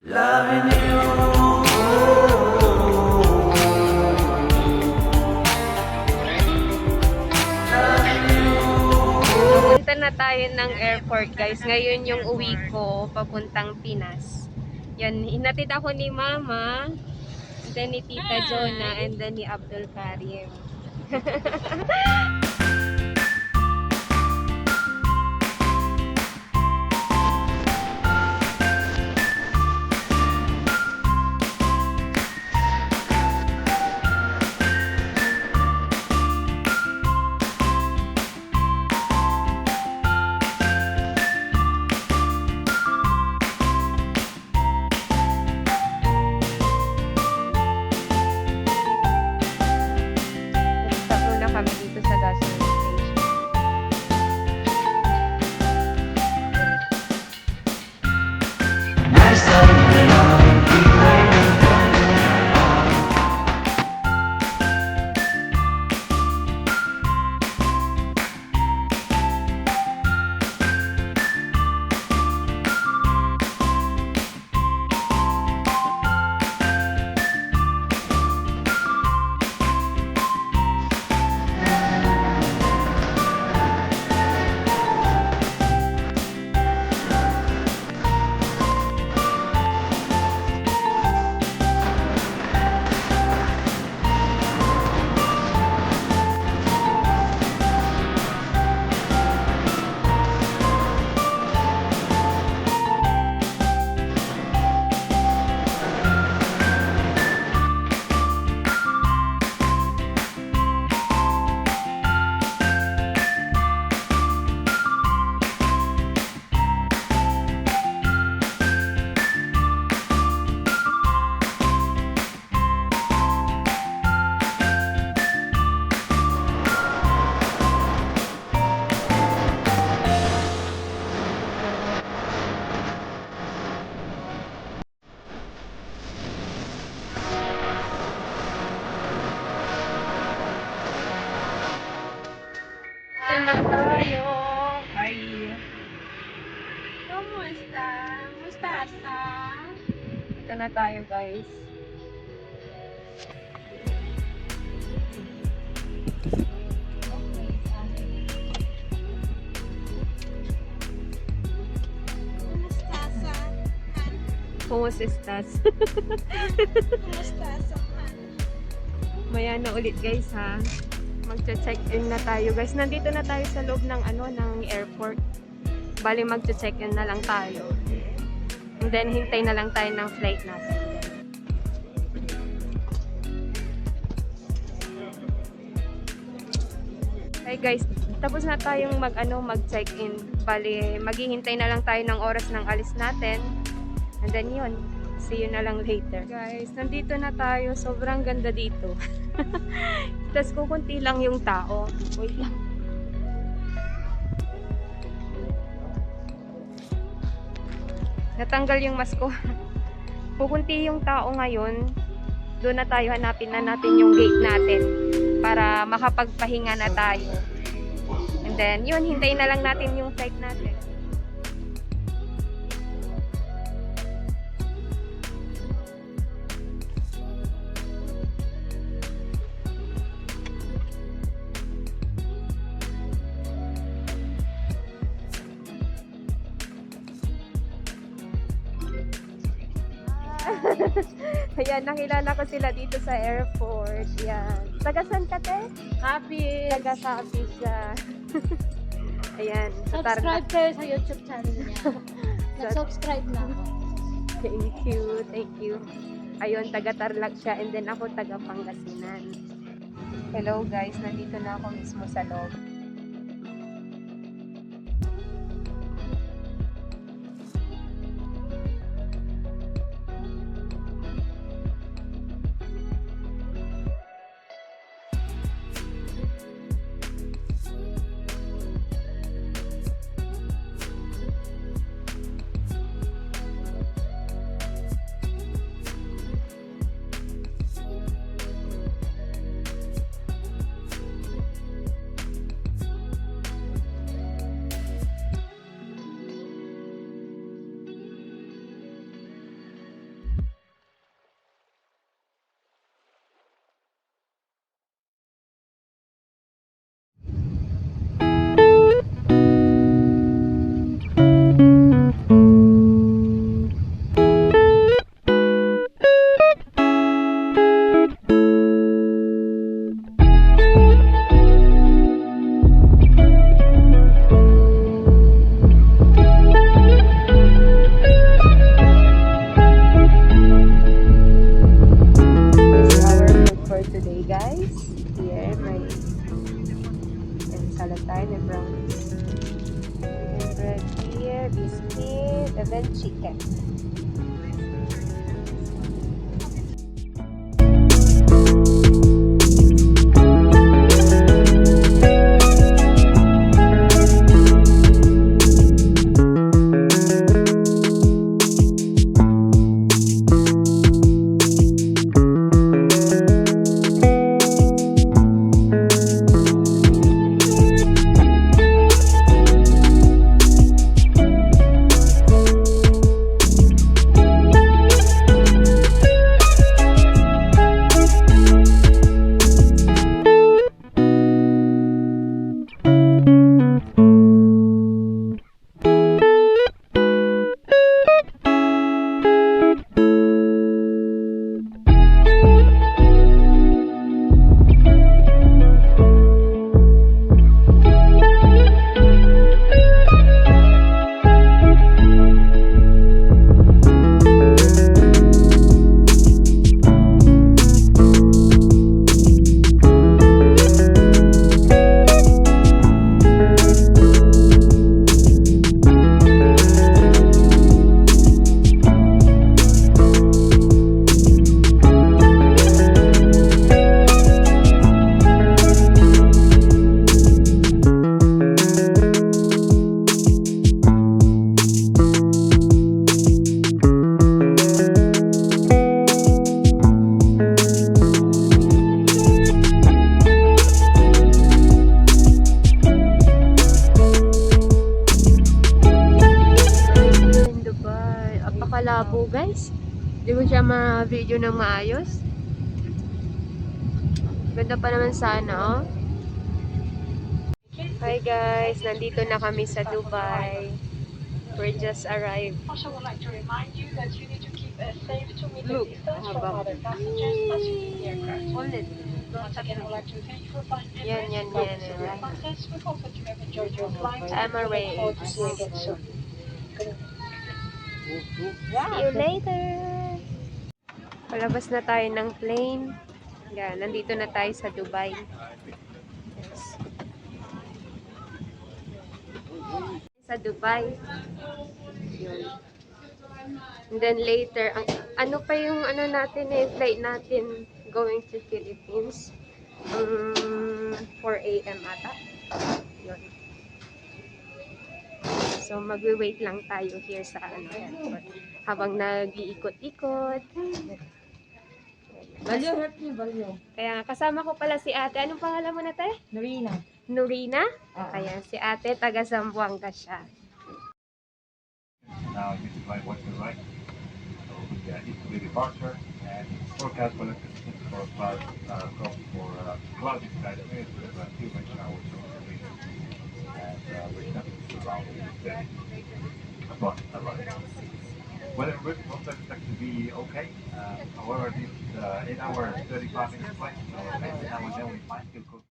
Loving you. Punta na tayo ng airport, guys. Ngayon yung uwi ko papuntang Pinas. Yan, hinatid ako ni Mama, then ni Tita Jonah, and then ni Abdul Karim. Stop muna kami dito sa gasoline station. Ito na tayo. Ay. Kumusta? Mustasa? Ito na tayo, guys. Kumusta estás? Maya na ulit, guys, ha. Magche-check-in na tayo, guys. Nandito na tayo sa loob ng ng airport. Bali magche-check-in na lang tayo. And then hintay na lang tayo ng flight natin. Hey guys, tapos na tayong mag-check-in. Bali maghihintay na lang tayo ng oras ng alis natin. And then yun, see you na lang later. Guys, nandito na tayo. Sobrang ganda dito. Tapos kukunti lang yung tao. Wait lang. Natanggal yung mask ko. Kukunti yung tao ngayon. Doon na tayo, hanapin na natin yung gate natin para makapagpahinga na tayo. And then, yun, hintayin na lang natin yung flight natin. Ayan, nakilala ko sila dito sa airport. Yan. Taga saan ka, te? Happy! Taga Sabi siya. Ayan. sa Subscribe Tarlac. kayo sa YouTube channel niya. Nag-subscribe na ako. Thank you, thank you. Ayun, taga Tarlac siya. And then ako taga Pangasinan. Hello guys, nandito na ako mismo sa loob. guys. Hindi ko siya ma-video ng maayos. Ganda pa naman sana, oh. Hi guys, nandito na kami sa Dubai. We're just arrived. Also would like to remind you that you need to keep a safe 2-meter Look, distance from habang- other passengers as you leave the aircraft. Ulit. Once again, I would like to thank you for flying Yan, yan, Emirates. yan. Thanks for your contest. We hope that you have enjoyed your flight. Emirates. We look forward to see you again soon. See you later! Palabas na tayo ng plane. Yan, nandito na tayo sa Dubai. Yes. Sa Dubai. Yun. And then later, ano pa yung ano natin flight natin going to Philippines? 4 a.m. ata. Yun. So, magwi-wait lang tayo here sa airport. Habang nag-iikot-ikot. Balyo, help me, balyo. Kaya nga, kasama ko pala si ate. Anong pangalan mo na, te? Norina. Norina? Ah. Ayan, si ate, taga Zamboanga siya. Now this is like what you like. So yeah, it's the departure and forecast for electricity for cloud cloudy sky with few rain showers over the weekend. And we're temperature around 30. Weather most expect to be okay. However, this 8 hour 35 minute flight, so maybe now and then we might feel cold.